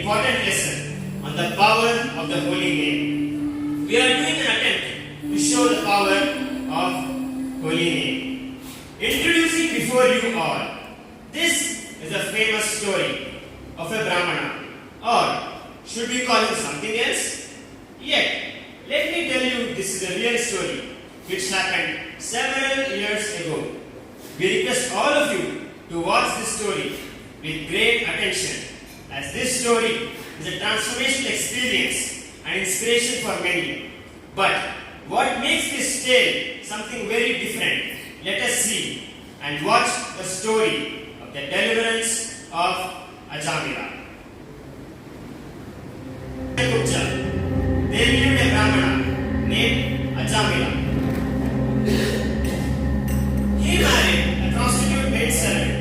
important lesson on the power of the holy name. We are doing an attempt to show the power of holy name. Introducing before you all, this is a famous story of a Brahmana, or should we call him something else? Yet, let me tell you this is a real story which happened several years ago. We request all of you to watch this story with great attention, as this story is a transformational experience and inspiration for many. But what makes this tale something very different? Let us see and watch the story of the deliverance of Ajamila. There lived a Brahmana named Ajamila. He married a prostitute maidservant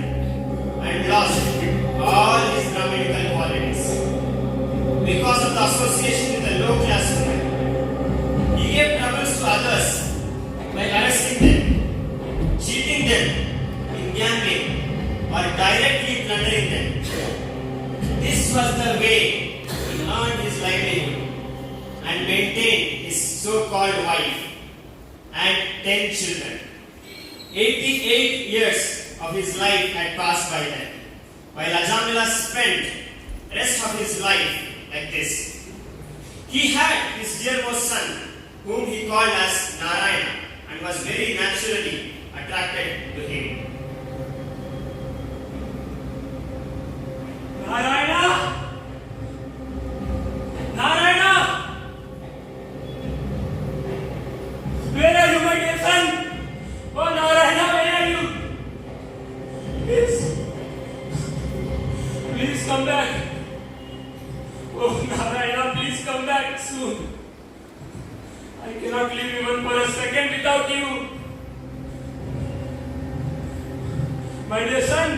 and lost all his Brahminical qualities. Because of the association with the low-class women, he gave troubles to others by arresting them, cheating them in gambling, or directly plundering them. This was the way he earned his livelihood and maintained his so-called wife and 10 children. 88 years of his life had passed by then, while Ajamila spent the rest of his life like this. He had his dearmost son, whom he called as Narayana, and was very naturally attracted to him. Narayana! Narayana! Where are you, my dear son? Oh, Narayana, where are you? Please. Please come back. Oh, Narayana, please come back soon. I cannot live even for a second without you. My dear son,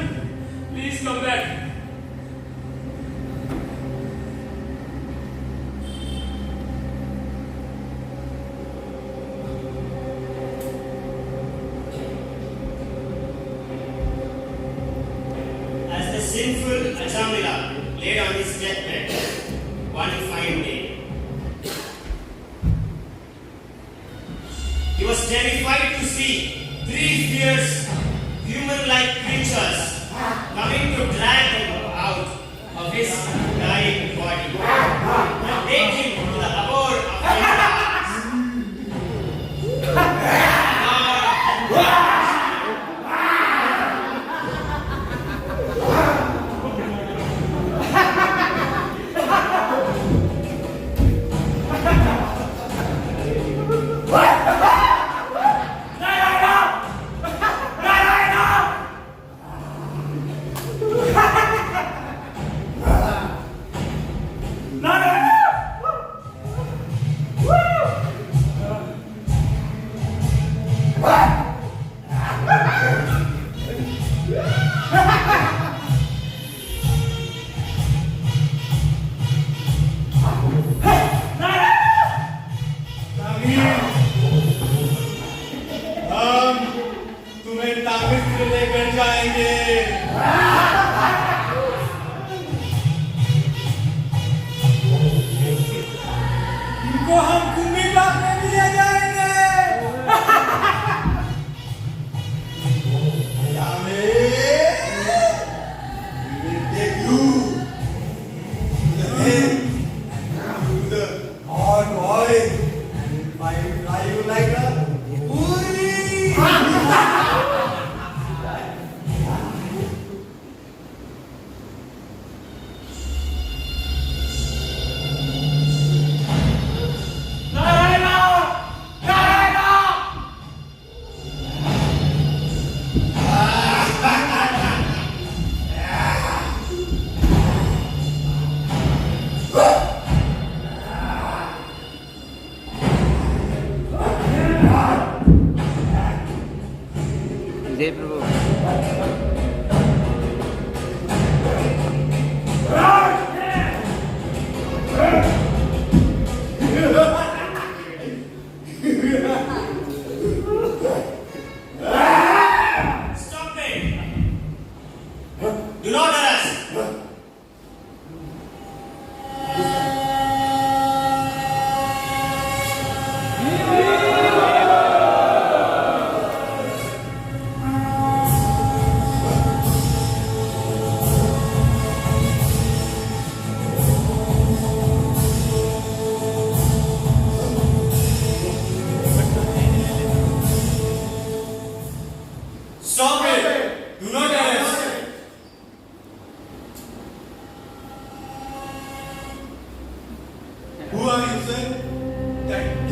please come back. As the sinful Ajamila lay on his deathbed one fine day, he was terrified to see 3 fierce human-like creatures coming to drag him out of his dying body and take him to the abode of Hades.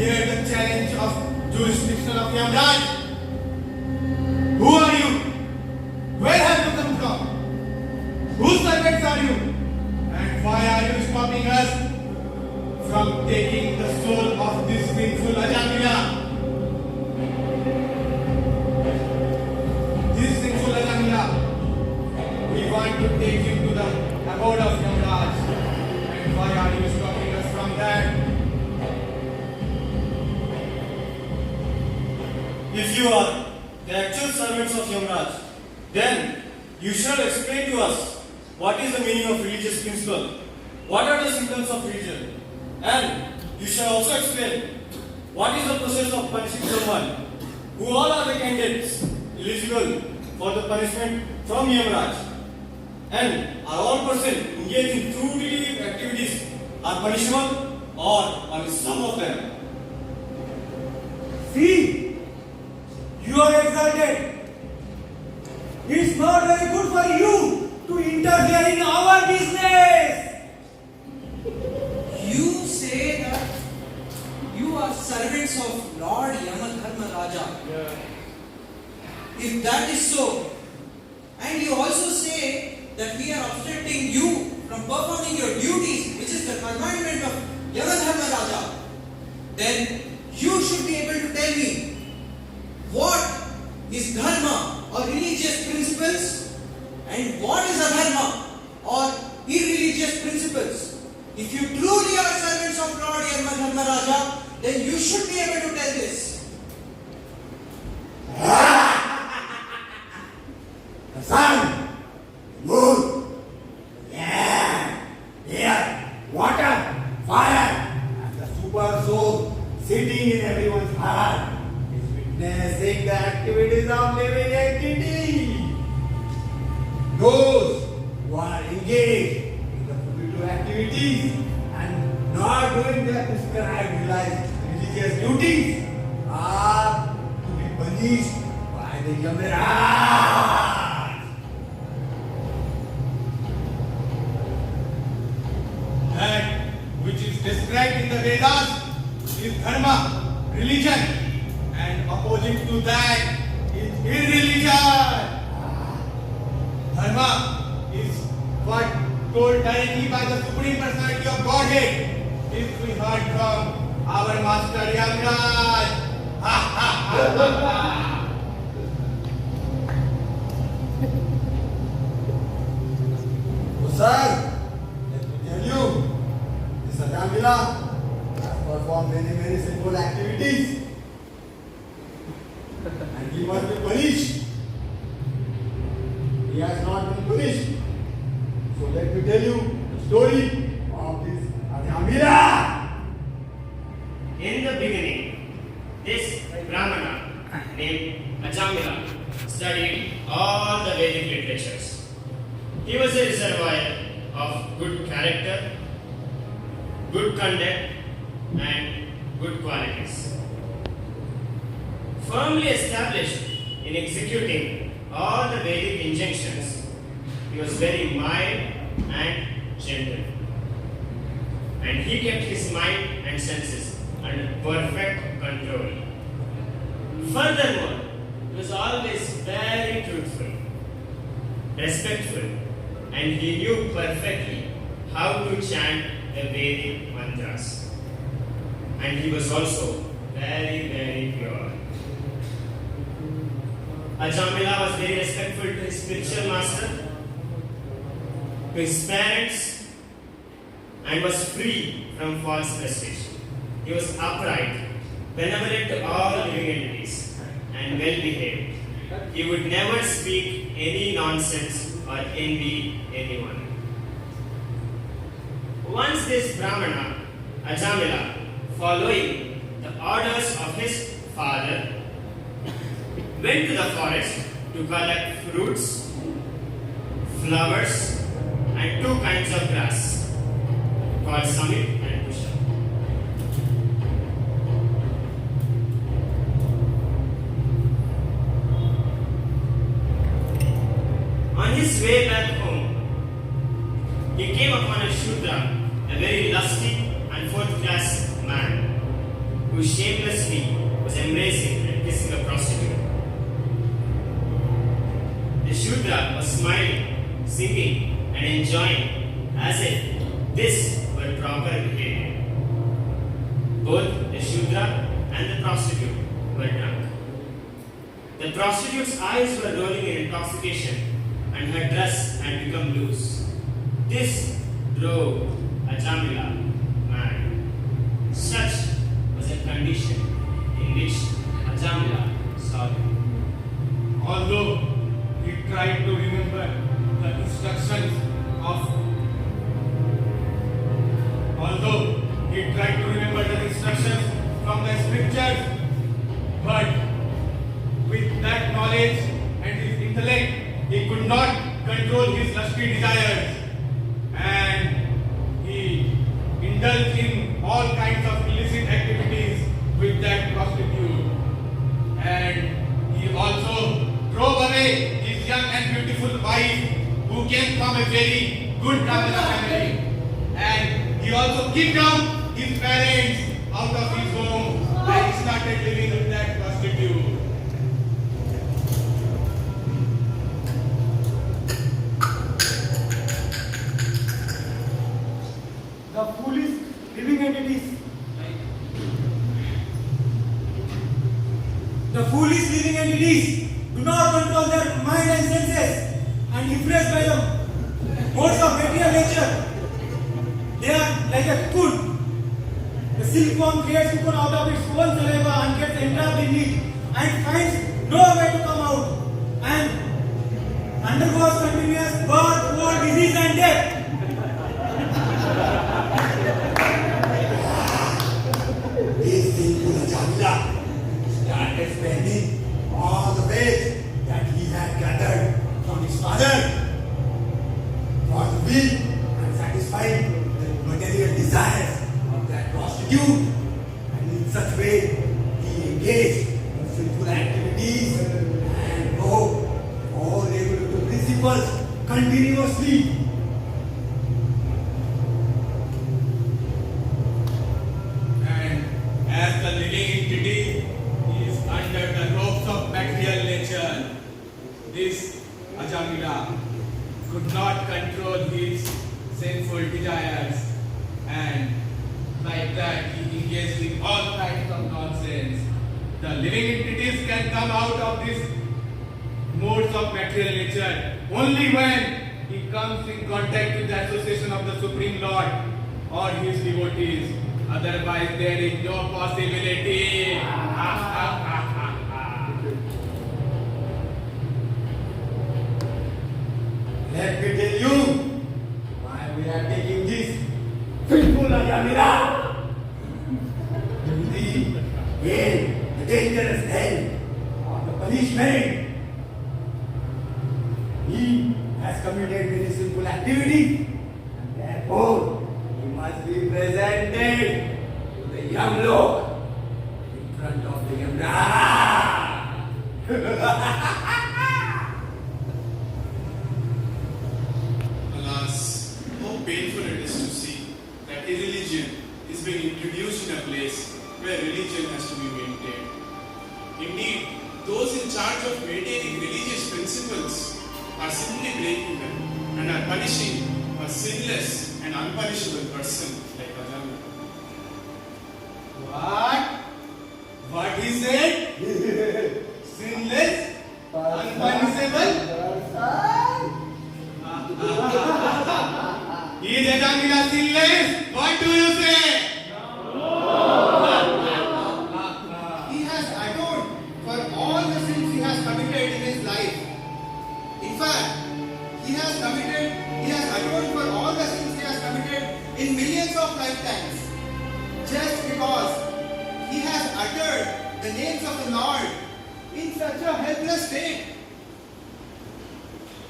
dare the challenge of jurisdiction of Yamraj? Who are you? Where have you come from? Whose servants are you? And why are you stopping us from taking the soul of this sinful Ajamila? This sinful Ajamila, we want to take him to the abode of Yamraj. And why are you stopping us from that? If you are the actual servants of Yamraj, then you shall explain to us what is the meaning of religious principle, what are the symptoms of religion, and you shall also explain what is the process of punishing someone, who all are the candidates eligible for the punishment from Yamraj, and are all persons engaged in true religious activities are punishable or only some of them. See, you are exalted. It's not very good for you to interfere in our business. You say that you are servants of Lord Yamadharma Raja. If that is so, and you also say that we are obstructing you from performing your duties, which is the commandment of Yamadharma Raja, then you should be able to tell me what is dharma or religious principles and what is adharma or irreligious principles. If you truly are servants of Lord Yamadharma Raja, then you should be able to tell this. The sun, moon, air, water, fire, and the super soul sitting in everyone's heart is witnessing the activities of living entity. Those who are engaged in the forbidden activities and not doing their prescribed religious duties are to be punished by the Yamaraj. That which is described in the Vedas is dharma, religion, and opposite to that is irreligion. Dharma is what told directly by the Supreme Personality of Godhead. This we heard from our Master Yamaraj. So, sir, let me tell you, this Ajamila has performed many sinful activities and he must be punished. He has not been punished. So let me tell you the story of this Ajamila. In the beginning, this Brahmana named Ajamila studied all the Vedic literatures. He was a reservoir of good character, good conduct, and good qualities. Firmly established in executing all the Vedic injunctions, he was very mild and gentle. And he kept his mind and senses under perfect control. Furthermore, he was always very truthful, respectful, and he knew perfectly how to chant the Vedic mantras. And he was also very pure. Ajamila was very respectful to his spiritual master, to his parents, and was free from false prestige. He was upright, benevolent to all living entities, and well behaved. He would never speak any nonsense or envy anyone. Once this Brahmana, Ajamila, following the orders of his father, went to the forest to collect fruits, flowers, and two kinds of grass called samit and kusha. On his way back home, he came upon a Shudra, a very lusty and fourth-class man, who shamelessly was embracing and kissing a prostitute. The Shudra was smiling, singing, and enjoying as if this were proper behavior. Both the Shudra and the prostitute were drunk. The prostitute's eyes were rolling in intoxication and her dress had become loose. This drove Ajamila mad. Such was a condition in which Ajamila saw him. Although he tried to remember the instructions from the scriptures, but with that knowledge and his intellect, he could not control his lusty desires, and he indulged in all kinds of illicit activities with that prostitute, and he also drove away his young and beautiful wife who came from a very good Brahmana family, and he also kicked out his parents out of his home and he started living with that prostitute. The foolish living entities. The foolish living entities do not control their mind and senses and impressed by the modes of material nature. They are like a cocoon. The silkworm creates cocoon out of its own saliva and gets entrapped in it and finds no way to come out and undergoes continuous birth, war, disease and death. This simple Ajamila started spending all the wealth that he had gathered from his father for the will and satisfying the material desires of that prostitute, and in such way he engaged in sinful activities and broke all regulative principles continuously. As the living entity is under the ropes of material nature, this Ajamila could not control his sinful desires, and like that he engaged in all kinds of nonsense. The living entities can come out of these modes of material nature only when he comes in contact with the association of the Supreme Lord or his devotees. Otherwise, there is no possibility. Let me tell you why we are taking this sinful Ajamila to the hell, the dangerous hell of the punishment. He has committed very sinful activity, and therefore he must be presented to the Yamlok in front of the Yamraj. Alas, how painful it is to see that irreligion is being introduced in a place where religion has to be maintained. Indeed, those in charge of maintaining religious principles are simply breaking them and are punishing a sinless and unpunishable person like Ajamila. What he said? Sinless? Unpunishable? Is Ajamila sinless? What do you say? He has atoned for all the sins he has committed in his life. In fact, he has atoned for all the sins he has committed in millions of lifetimes. Just because he has uttered the names of the Lord in such a helpless state.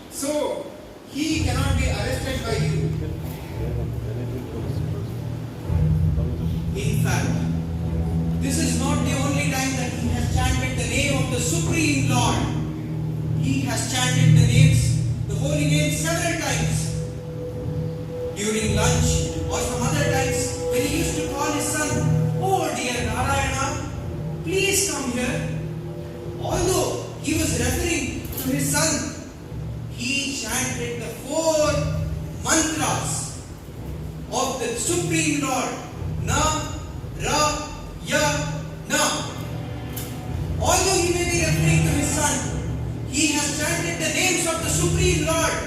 So, he cannot be arrested by you. In fact, this is not the only time that he has chanted the name of the Supreme Lord. He has chanted the holy names several times. During lunch or some other times when he used to call his son, "Oh dear Narayana, please come here. Although he was referring to his son, he chanted the 4 mantras of the Supreme Lord. Na, Ra, Ya, Na. Although he may be referring to his son, he has chanted the names of the Supreme Lord.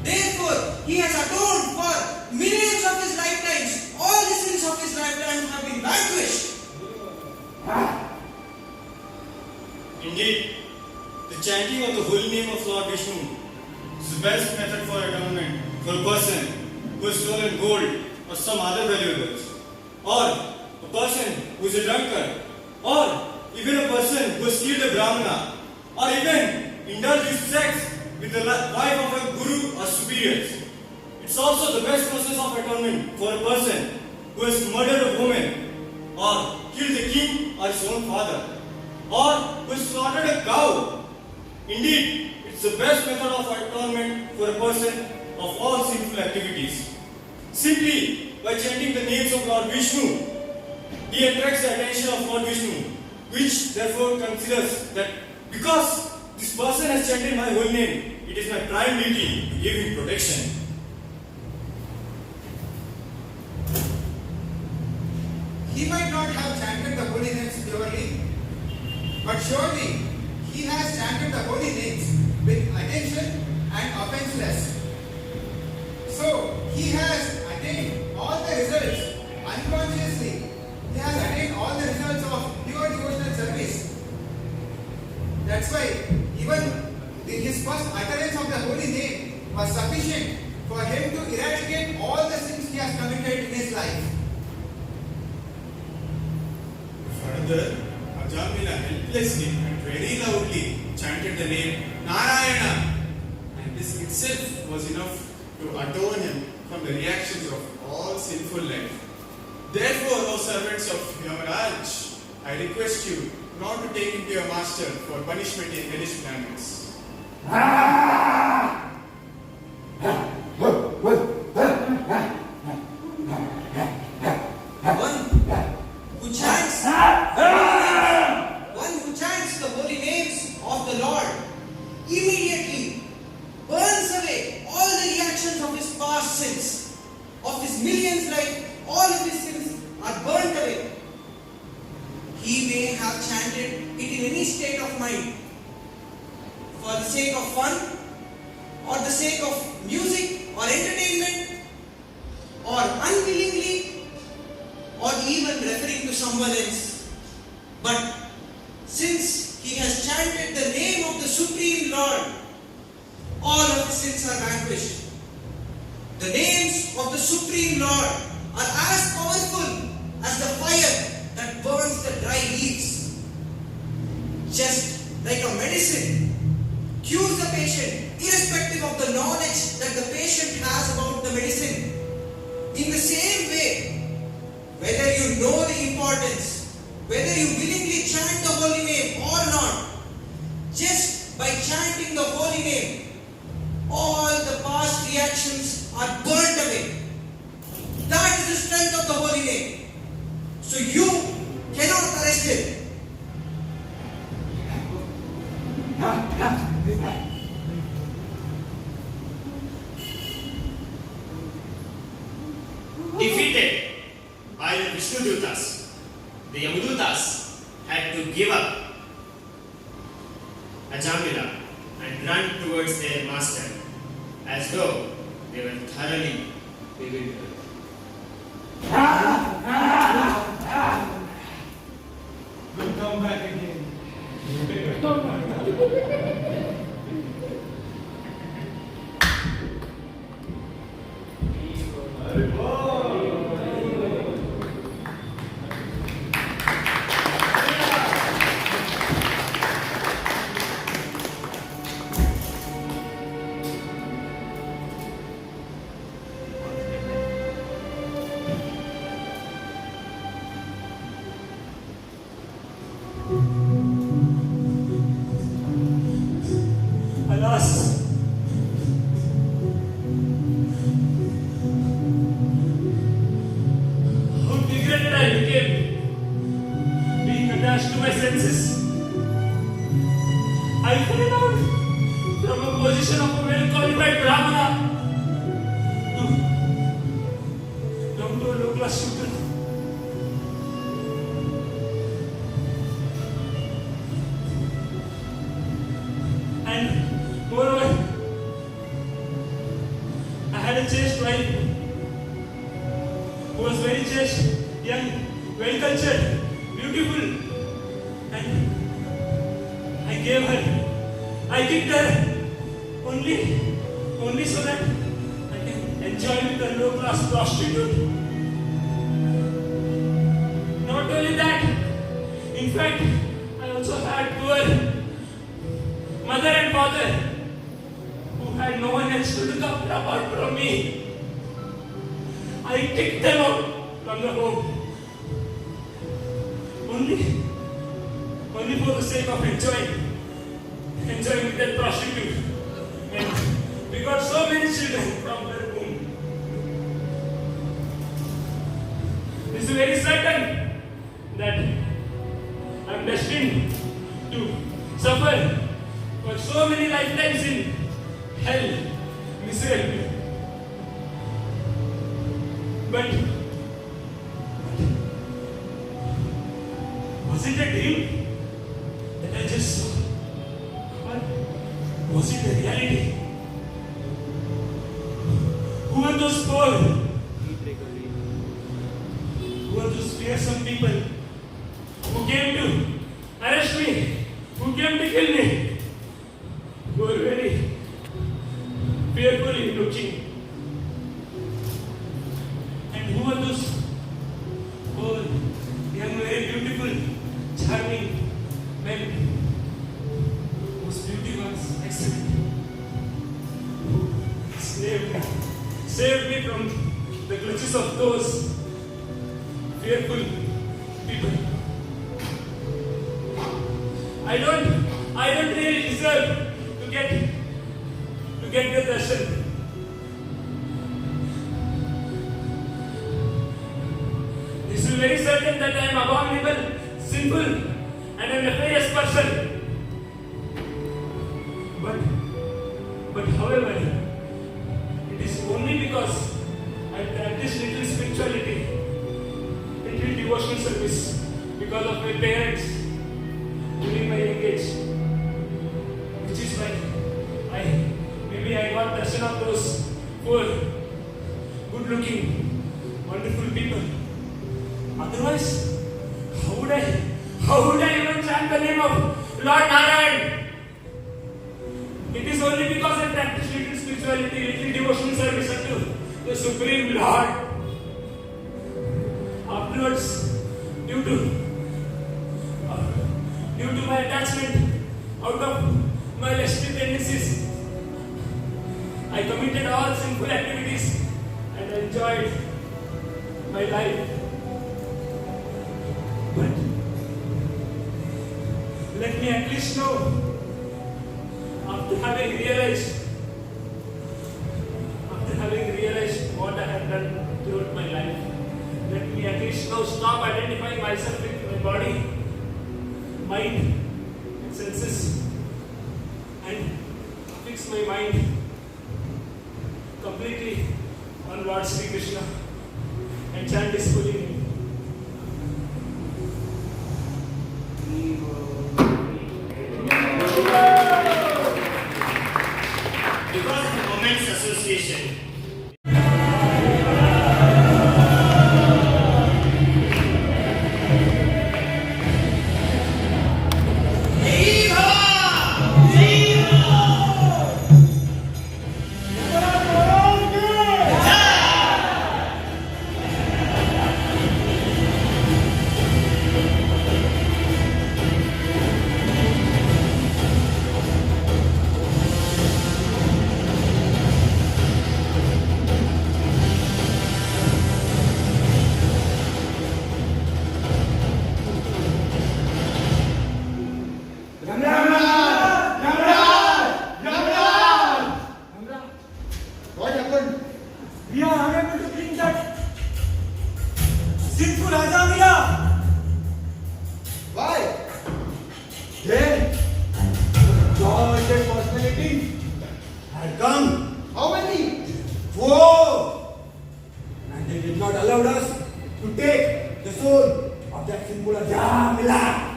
Therefore, he has atoned for millions of his lifetimes. All the sins of his lifetime have been vanquished. Indeed, the chanting of the holy name of Lord Vishnu is the best method for atonement for a person who has stolen gold or some other valuables, or a person who is a drunkard, or even a person who has killed a brahmana, or even indulged in sex with the wife of a guru or superiors. It's also the best process of atonement for a person who has murdered a woman, or killed the king or his own father, or who has slaughtered a cow. Indeed, it's the best method of atonement for a person of all sinful activities. Simply by chanting the names of Lord Vishnu, he attracts the attention of Lord Vishnu, which therefore considers that because this person has chanted my holy name, it is my prime duty to give him protection. He might not have chanted the holy names purely, but surely he has chanted the holy names with attention and offenseless. So he has attained all the results unconsciously. He has attained all the results of pure devotional service. That's why even his first utterance of the holy name was sufficient for him to eradicate all the sins he has committed in his life. Further, Ajamila helplessly and very loudly chanted the name Narayana, and this itself was enough to atone him from the reactions of all sinful life. Therefore, O servants of Yamaraj, I request you not to take him to your master for punishment in hellish planets. One who chants the holy names of the Lord immediately burns away all the reactions of his past sins, of his millions life. All of his sins are burnt away. He may have chanted it in any state of mind, for the sake of fun, or the sake of music or entertainment, or unwillingly, or even referring to someone else. But since he has chanted the name of the Supreme Lord, all of his sins are vanquished. The names of the Supreme Lord are as powerful as the fire that burns the dry leaves. Just like a medicine cures the patient irrespective of the knowledge that the patient has about the medicine. In the same way, whether you know the importance, whether you willingly chant the holy name or not, just by chanting the holy name, all the past reactions are burnt away. That is the strength of the holy name. So you cannot arrest him. Defeated by the Vishnudutas, the Yamadutas had to give up Ajamila and run towards their master as though they were thoroughly bewildered. We'll come back again. low-class student. And moreover, I had a chaste wife who was very chaste, young, well-cultured, beautiful, and I gave her, I kicked her only so that I can enjoy with a low-class prostitute. Not only that, in fact, I also had poor mother and father who had no one else to look after apart from me. I kicked them out from the home only for the sake of enjoying with that prostitute. And we got so many children from her womb. This is very certain that I am destined to suffer for so many lifetimes in hell, miserably. But was it a dream that I just saw? Or was it a reality? Who are those poor? Who are those fearsome people who came to arrest me, who came to kill me, who were very fearfully looking? And who are those poor, young, very beautiful, charming men whose beauty was excellent, who saved me from the clutches of those fearful people? I don't really deserve to get the darshan. This is very certain that I am abominable, sinful, and a nefarious person. But however, it is only because I practice little spirituality, little devotional service, because of my parents during my young age, which is why I got darshan of those poor, good-looking, wonderful people. Otherwise, how would I even chant the name of Lord Narayan? It is only because I practice little spirituality, little devotional service unto the Supreme Lord. Afterwards, due to my attachment, out of my lasting tendencies, I committed all sinful activities and enjoyed my life. But let me at least know, after having realized what I have done throughout my life, let me at least now stop identifying myself with my body, mind, and senses, and fix my mind completely on Lord Sri Krishna and chant His holy name. Because of the moment's association, What happened? We are unable to bring that sinful Ajamila. Why? Then, jointed personality had come. How many? 4. And they did not allow us to take the soul of that simple Ajamila.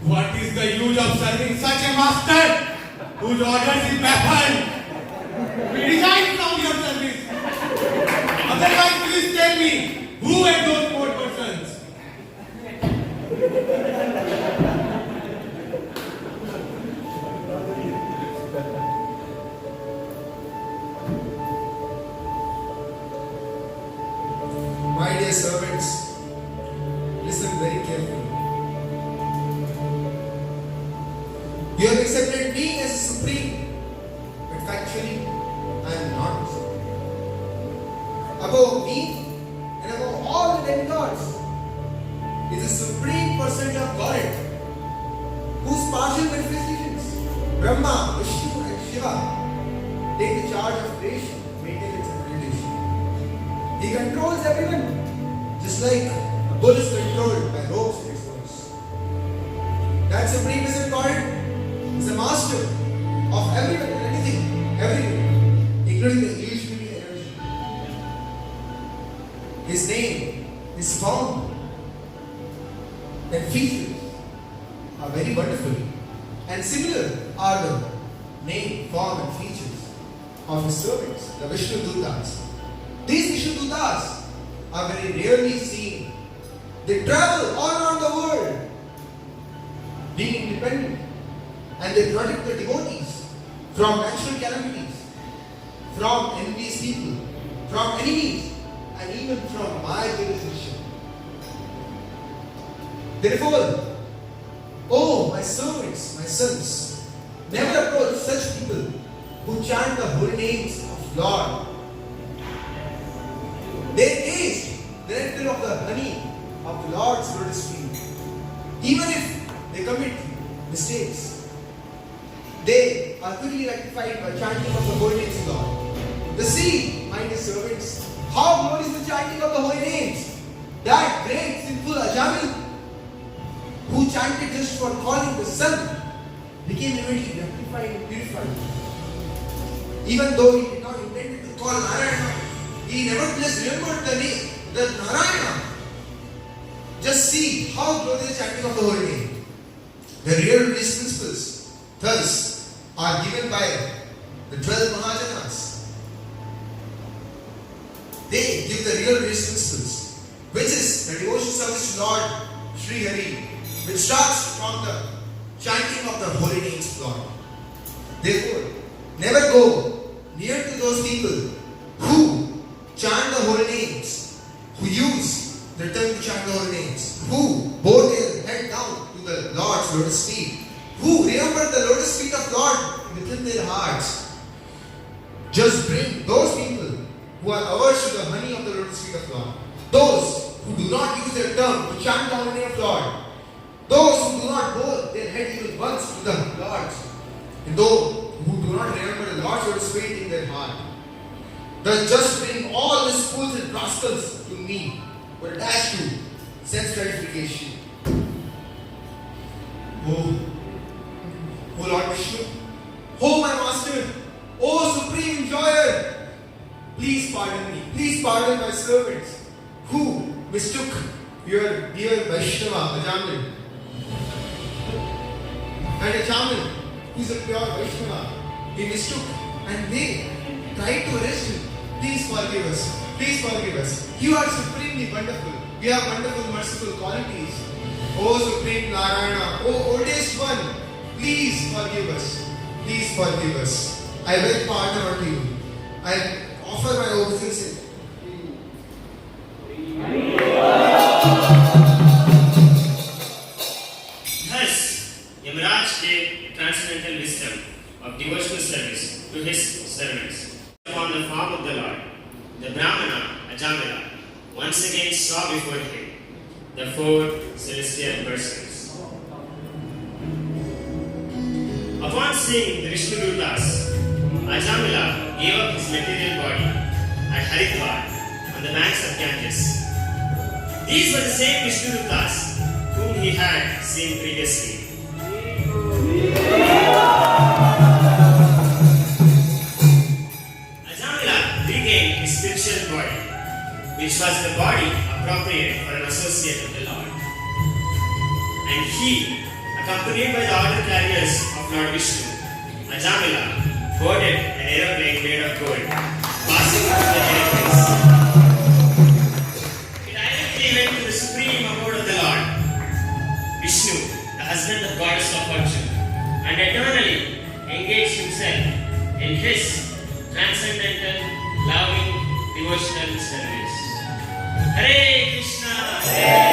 What is the use of serving such a master whose orders is baffled? We resign from your service. Otherwise, please tell me, who are those poor persons? My dear servants, listen very carefully. You have accepted me as supreme, but factually, I am not. Above me and above all the demigods is a supreme personality of God, whose partial manifestations, Brahma, Vishnu, and Shiva, take the charge of creation, maintenance, and meditation. He controls everyone, just like a bull is controlled by ropes and experts. That supreme person God is the master of everyone and anything, everything, including the illusionary energy. His name, his form, and features are very wonderful, and similar are the name, form, and features of his servants, the Vishnu Dutas. These Vishnu Dutas are very rarely seen. They travel all around the world, being independent, and they protect the devotees from natural calamities, from envious people, from enemies, and even from my jurisdiction. Therefore, oh my servants, my sons, never approach such people who chant the holy names of Lord. They taste the nectar of the honey of the Lord's lotus feet. Even if they commit mistakes, they are quickly rectified by chanting of the holy names of God. The see, my dear servants, how glorious the chanting of the holy names. That great sinful Ajamila, who chanted just for calling the sun, became immediately rectified and purified. Even though he did not intend to call Narayana, he nevertheless remembered the name, the Narayana. Just see how glorious the chanting of the holy name. The real religious principles, thus, are given by the 12 Mahajanas. They give the real religious principles, which is the devotion service to Lord Sri Hari, which starts from the chanting of the holy names of Lord. Therefore, never go near to those people who chant the holy names, who use their tongue to chant the holy names, who bow their head down to the Lord's lotus feet, who remember the lotus feet of Lord within their hearts. Just bring those people who are averse to the honey of the lotus feet of Lord, those who do not use their tongue to chant the holy name of Lord, those who do not bow their head even once to the Lord, and those who do not remember the Lord's lotus feet in their heart. Thus just bring all these fools and rascals to me, who are attached to sense gratification. Oh Lord Vishnu, oh my Master, oh Supreme Enjoyer, please pardon me, please pardon my servants who mistook your dear Vaishnava Ajamila. And Ajamila, who is a pure Vaishnava, he mistook and they tried to arrest him. Please forgive us, please forgive us. You are supremely wonderful, you have wonderful merciful qualities. Oh Supreme Narayana, oh oldest one, please forgive us. Please forgive us. I beg pardon unto you. I offer my obeisance. Thus, Yamaraj gave transcendental wisdom of devotional service to his servants. Upon the form of the Lord, the Brahmana, Ajamila, once again saw before him the four celestial persons. Upon seeing the Vishnu Dutas, Ajamila gave up his material body at Haridwar on the banks of Ganges. These were the same Vishnu Dutas whom he had seen previously. Ajamila regained his spiritual body, which was the body appropriate for an associate of the Lord. And he, accompanied by the order carriers of Lord Vishnu, Ajamila, boarded an aeroplane made of gold, passing through the airways. It directly went to the supreme abode of the Lord, Vishnu, the husband of goddess of fortune, and eternally engaged himself in his transcendental, loving, devotional service. Hare Krishna, Hare